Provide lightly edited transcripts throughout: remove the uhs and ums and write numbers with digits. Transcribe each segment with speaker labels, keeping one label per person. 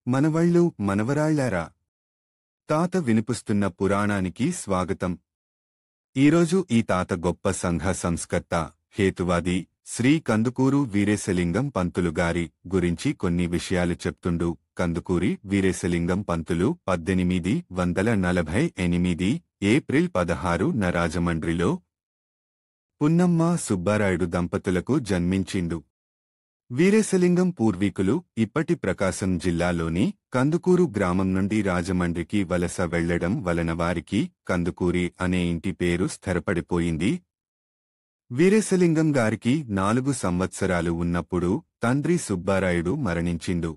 Speaker 1: మనవళ్ళు మనవరాళ్లారా, తాత వినిపిస్తున్న పురాణానికి స్వాగతం. ఈరోజు ఈ తాత గొప్ప సంఘ సంస్కర్త, హేతువాది శ్రీ కందుకూరు వీరేశలింగం పంతులు గారి గురించి కొన్ని విషయాలు చెప్తుండు. కందుకూరి వీరేశలింగం పంతులు 1848 ఏప్రిల్ 16న రాజమండ్రిలో పున్నమ్మ సుబ్బారాయుడు దంపతులకు జన్మించిండు. వీరేశలింగం పూర్వీకులు ఇప్పటి ప్రకాశం జిల్లాలోని కందుకూరు గ్రామం నుండి రాజమండ్రికి వలస వెళ్లడం వలన వారికి కందుకూరి అనే ఇంటి పేరు స్థిరపడిపోయింది. వీరేశలింగం గారికి 4 సంవత్సరాలు ఉన్నప్పుడు తండ్రి సుబ్బారాయుడు మరణించిండు.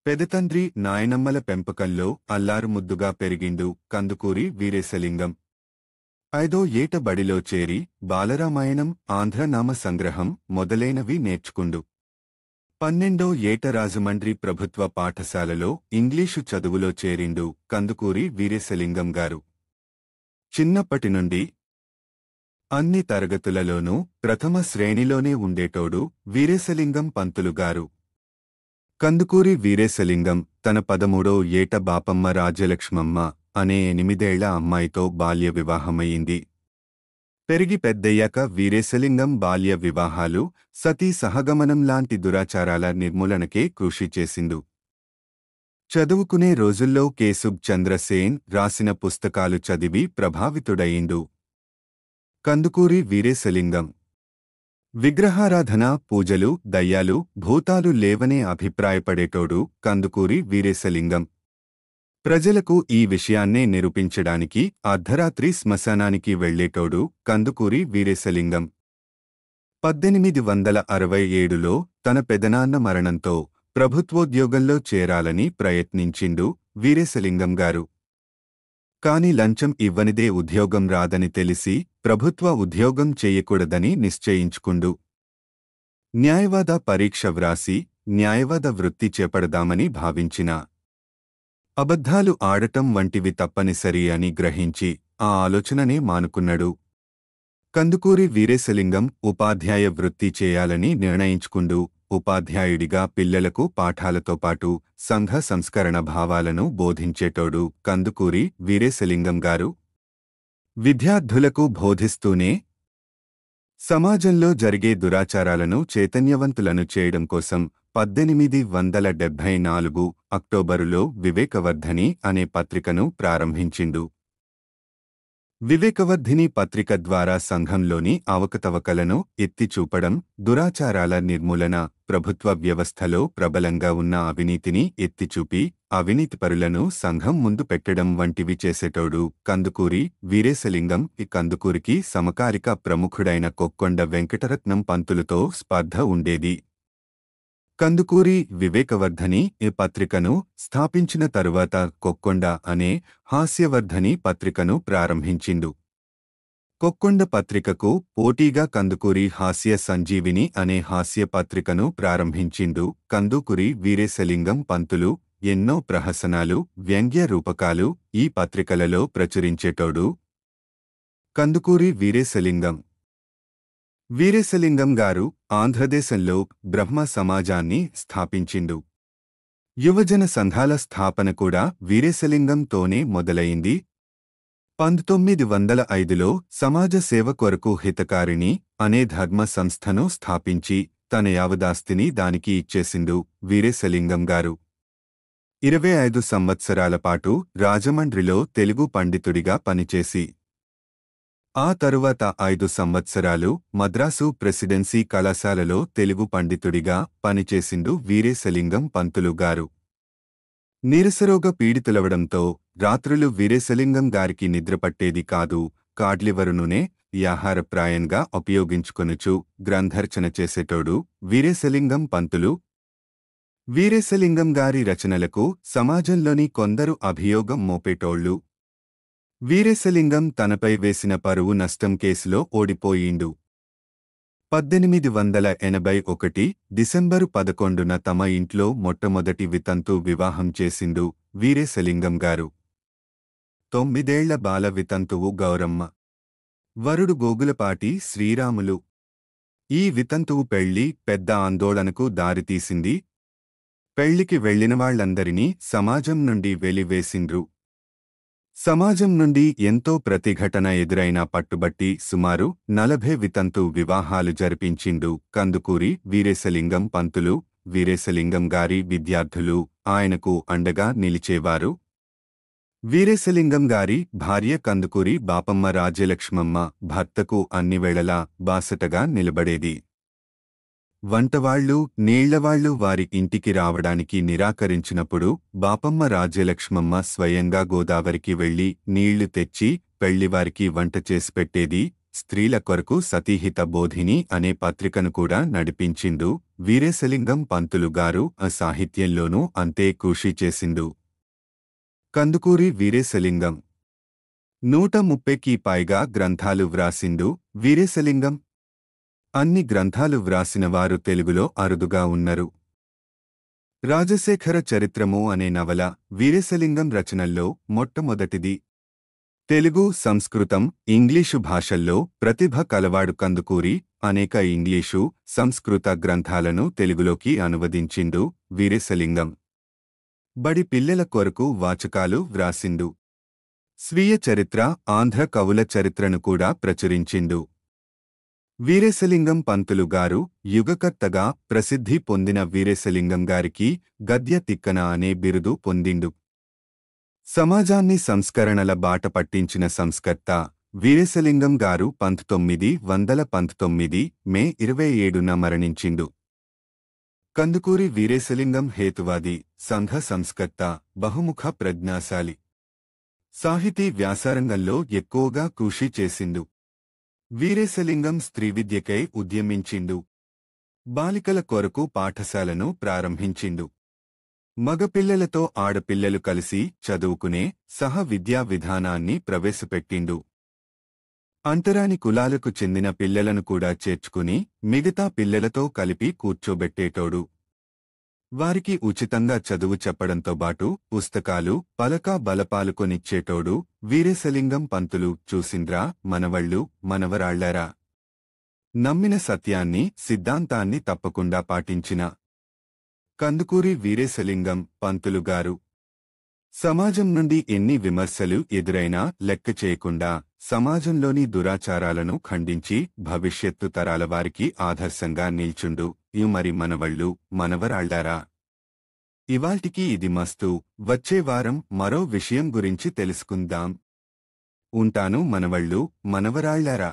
Speaker 1: పెదతండ్రి నాయనమ్మల పెంపకంలో అల్లారుముద్దుగా పెరిగిండు కందుకూరి వీరేశలింగం. 5వ ఏట బడిలో చేరి బాలరామాయణం, ఆంధ్రనామ సంగ్రహం మొదలైనవి నేర్చుకుండు. 12వ ఏట రాజమండ్రి ప్రభుత్వ పాఠశాలలో ఇంగ్లీషు చదువులో చేరిండు కందుకూరి వీరేశలింగం గారు. చిన్నప్పటి నుండి అన్ని తరగతులలోనూ ప్రథమ శ్రేణిలోనే ఉండేటోడు వీరేశలింగం పంతులు గారు. కందుకూరి వీరేశలింగం తన 13వ ఏట బాపమ్మ రాజ్యలక్ష్మమ్మ అనే 8 ఏళ్ల అమ్మాయితో బాల్య వివాహమయ్యింది. పెరిగి పెద్దయ్యాక వీరేశలింగం బాల్య వివాహాలు, సతీ సహగమనం లాంటి దురాచారాల నిర్మూలనకే కృషి చేసిండు. చదువుకునే రోజుల్లో కేశబ్ చంద్ర సేన్ రాసిన పుస్తకాలు చదివి ప్రభావితుడయిండు. కందుకూరి వీరేశలింగం విగ్రహారాధన, పూజలు, దయ్యాలు, భూతాలు లేవనే అభిప్రాయపడేటోడు కందుకూరి వీరేశలింగం. ప్రజలకు ఈ విషయాన్నే నిరూపించడానికి అర్ధరాత్రి శ్మశానానికి వెళ్లేటోడు కందుకూరి వీరేశలింగం. 1867లో తన పెదనాన్న మరణంతో ప్రభుత్వోద్యోగంలో చేరాలని ప్రయత్నించిండు వీరేశలింగం గారు. కాని లంచం ఇవ్వనిదే ఉద్యోగం రాదని తెలిసి ప్రభుత్వ ఉద్యోగం చెయ్యకూడదని నిశ్చయించుకుండు. న్యాయవాద పరీక్ష వ్రాసి న్యాయవాద వృత్తి చేపడదామని భావించిన అబద్ధాలు ఆడటం వంటివి తప్పనిసరి అని గ్రహించి ఆ ఆలోచననే మానుకున్నాడు. కందుకూరి వీరేశలింగం ఉపాధ్యాయ వృత్తి చేయాలని నిర్ణయించుకుండు. ఉపాధ్యాయుడిగా పిల్లలకు పాఠాలతో పాటు సంఘ సంస్కరణ భావాలను బోధించేటోడు కందుకూరి వీరేశలింగం గారు. విద్యార్థులకు బోధిస్తూనే సమాజంలో జరిగే దురాచారాలను చైతన్యవంతులను చేయడం కోసం 1874 అక్టోబరులో వివేకవర్ధని అనే పత్రికను ప్రారంభించిండు. వివేకవర్ధిని పత్రిక ద్వారా సంఘంలోని అవకతవకలను ఎత్తిచూపడం, దురాచారాల నిర్మూలన, ప్రభుత్వ వ్యవస్థలో ప్రబలంగా ఉన్న అవినీతిని ఎత్తిచూపి అవినీతిపరులను సంఘం ముందు పెట్టడం వంటివి చేసేటోడు కందుకూరి వీరేశలింగం. ఈ కందుకూరికి సమకాలిక ప్రముఖుడైన కొక్కొండ వెంకటరత్నం పంతులుతో స్పర్ధ ఉండేది. కందుకూరి వివేకవర్ధని ఈ పత్రికను స్థాపించిన తరువాత కొక్కొండ అనే హాస్యవర్ధని పత్రికను ప్రారంభించిండు. కొక్కొండ పత్రికకు పోటీగా కందుకూరి హాస్య సంజీవిని అనే హాస్య పత్రికను ప్రారంభించిండు కందుకూరి వీరేశలింగం పంతులు. ఎన్నో ప్రహసనాలు, వ్యంగ్య రూపకాలు ఈ పత్రికలలో ప్రచురించేటోడు కందుకూరి వీరేశలింగం. వీరేశలింగం గారు ఆంధ్రదేశంలో బ్రహ్మ సమాజాన్ని స్థాపించిండు. యువజన సంఘాల స్థాపన కూడా వీరేశలింగంతోనే మొదలయింది. 1905లో సమాజ సేవ కొరకు హితకారిణి అనే ధర్మ సంస్థను స్థాపించి తన యావదాస్తిని దానికి ఇచ్చేసిండు వీరేశలింగం గారు. 25 సంవత్సరాల పాటు రాజమండ్రిలో తెలుగు పండితుడిగా పనిచేసి ఆ తరువాత 5 సంవత్సరాలు మద్రాసు ప్రెసిడెన్సీ కళాశాలలో తెలుగు పండితుడిగా పనిచేసిండు వీరేశలింగం పంతులు గారు. నీరసరోగ పీడితులవడంతో రాత్రులు వీరేశలింగం గారికి నిద్రపట్టేది కాదు. కాడ్లివరు నూనె ఆహారప్రాయంగా ఉపయోగించుకొనుచు గ్రంథర్చన చేసేటోడు వీరేశలింగం పంతులు. వీరేశలింగం గారి రచనలకు సమాజంలోని కొందరు అభియోగం మోపేటోళ్లు. వీరేశలింగం తనపై వేసిన పరువు నష్టం కేసులో ఓడిపోయిండు. 1881 డిసెంబరు 11న తమ ఇంట్లో మొట్టమొదటి వితంతు వివాహం చేసిండు వీరేశలింగం గారు. 9 ఏళ్ల బాల వితంతువు గౌరమ్మ. వరుడు గోగులపాటి శ్రీరాములు. ఈ వితంతువు పెళ్లి పెద్ద ఆందోళనకు దారితీసింది. పెళ్లికి వెళ్లినవాళ్లందరినీ సమాజం నుండి వెలివేసిండ్రు. సమాజం నుండి ఎంతో ప్రతిఘటన ఎదురైనా పట్టుబట్టి సుమారు 40 వితంతు వివాహాలు జరిపించిండు కందుకూరి వీరేశలింగం పంతులు. వీరేశలింగం గారి విద్యార్థులు ఆయనకు అండగా నిలిచేవారు. వీరేశలింగం గారి భార్య కందుకూరి బాపమ్మ రాజ్యలక్ష్మమ్మ భర్తకు అన్నివేళలా బాసటగా నిలబడేది. వంటవాళ్లు, నీళ్లవాళ్లు వారి ఇంటికి రావడానికి నిరాకరించినప్పుడు బాపమ్మ రాజ్యలక్ష్మమ్మ స్వయంగా గోదావరికి వెళ్లి నీళ్లు తెచ్చి పెళ్లివారికి వంట చేసిపెట్టేది. స్త్రీల కొరకు సతీహిత బోధిని అనే పత్రికను కూడా నడిపించిండు. వీరేశలింగం పంతులు గారు ఆ సాహిత్యంలోనూ అంతే కృషి చేసిండు. కందుకూరి వీరేశలింగం 130కి పైగా గ్రంథాలు వ్రాసిండు. వీరేశలింగం అన్ని గ్రంథాలు వ్రాసినవారు తెలుగులో అరుదుగా ఉన్నరు. రాజశేఖర చరిత్రము అనే నవల వీరేశలింగం రచనల్లో మొట్టమొదటిది. తెలుగు, సంస్కృతం, ఇంగ్లీషు భాషల్లో ప్రతిభ కలవాడు కందుకూరి. అనేక ఇంగ్లీషు, సంస్కృత గ్రంథాలను తెలుగులోకి అనువదించిండు వీరేశలింగం. బడి పిల్లల కొరకు వాచకాలు వ్రాసిండు. స్వీయ చరిత్ర, ఆంధ్ర కవుల చరిత్రను కూడా ప్రచురించిండు. వీరేశలింగం పంతులు గారు యుగకర్తగా ప్రసిద్ధి పొందిన వీరేశలింగం గారికి గద్య తిక్కన అనే బిరుదు పొందిండు. సమాజాన్ని సంస్కరణల బాట పట్టించిన సంస్కర్త వీరేశలింగం గారు 1919 మే 27న మరణించిండు. కందుకూరి వీరేశలింగం హేతువాది, సంఘ సంస్కర్త, బహుముఖ ప్రజ్ఞాశాలి. సాహితీ వ్యాసరంగంలో ఎక్కువగా కృషి చేసిండు. వీరేశలింగం స్త్రీవిద్యకై ఉద్యమించిండు. బాలికల కొరకు పాఠశాలను ప్రారంభించిండు. మగపిల్లలతో ఆడపిల్లలు కలిసి చదువుకునే సహ విద్యా విధానాన్ని ప్రవేశపెట్టిండు. అంటరాని కులాలకు చెందిన పిల్లలను కూడా చేర్చుకుని మిగతా పిల్లలతో కలిపి కూర్చోబెట్టేటోడు. వారికి ఉచితంగా చదువు చెప్పడంతో బాటు పుస్తకాలు, పలకా బలపాలు కొనిచ్చేటోడు. వీరేశలింగం పంతులు చూసిండ్రా మనవళ్ళు, మనవరాళ్లారా. నమ్మిన సత్యాన్ని, సిద్ధాంతాన్ని తప్పకుండా పాటించిన కందుకూరి వీరేశలింగం పంతులు గారు సమాజం నుండి ఎన్ని విమర్శలు ఎదురైనా లెక్క చేయకుండా సమాజంలోని దురాచారాలను ఖండించి భవిష్యత్తు తరాల వారికి ఆదర్శంగా నిల్చుండు. మరి మనవళ్ళు, మనవరాళ్లారా. ఇవాల్టికి ఇది మస్తు. వచ్చే వారం మరో విషయం గురించి తెలుసుకుందాం. ఉంటాను మనవళ్ళు, మనవరాళ్లారా.